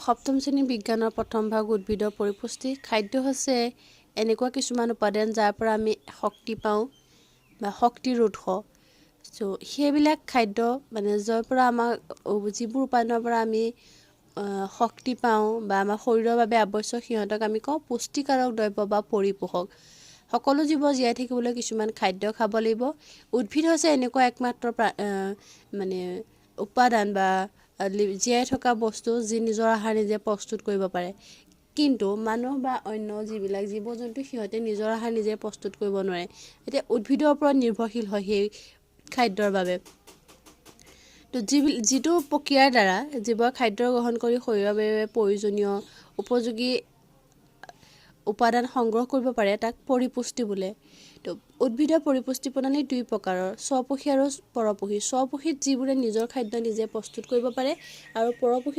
সপ্তম শ্ৰেণী বিজ্ঞানৰ প্ৰথম ভাগ উদ্ভিদৰ পৰিপুষ্টি। খাদ্য হৈছে এনেকুৱা কিছুমান উপাদান যাৰ পৰা আমি শক্তি পাওঁ বা শক্তিৰ উৎস। সেইবিলাক খাদ্য মানে যাৰ পৰা আমাৰ যিবোৰ উপাদানৰ পৰা আমি শক্তি পাওঁ বা আমাৰ শৰীৰৰ বাবে আৱশ্যক সিহঁতক আমি কওঁ পুষ্টিকাৰক দ্ৰব্য বা পৰিপোষক। সকলো জীৱ জীয়াই থাকিবলৈ কিছুমান খাদ্য খাব লাগিব। উদ্ভিদ হৈছে এনেকুৱা একমাত্ৰ মানে উপাদান বা জীয়াই থকা বস্তু যি নিজৰ আহাৰ নিজে প্ৰস্তুত কৰিব পাৰে। কিন্তু মানুহ বা অন্য যিবিলাক জীৱ জন্তু সিহঁতে নিজৰ আহাৰ নিজে প্ৰস্তুত কৰিব নোৱাৰে। এতিয়া উদ্ভিদৰ ওপৰত নিৰ্ভৰশীল হয় সেই খাদ্যৰ বাবে। তো যিটো প্ৰক্ৰিয়াৰ দ্বাৰা জীৱই খাদ্য গ্ৰহণ কৰি শৰীৰৰ বাবে প্ৰয়োজনীয় উপযোগী উপাদান সংগ্ৰহ কৰিব পাৰে তাক পৰিপুষ্টি বোলে। তো উদ্ভিদৰ পৰিপুষ্টি প্ৰণালী দুই প্ৰকাৰৰ, স্বপোষী আৰু পৰপোষী। স্বপোষীত যিবোৰে নিজৰ খাদ্য নিজে প্ৰস্তুত কৰিব পাৰে আৰু পৰপোষী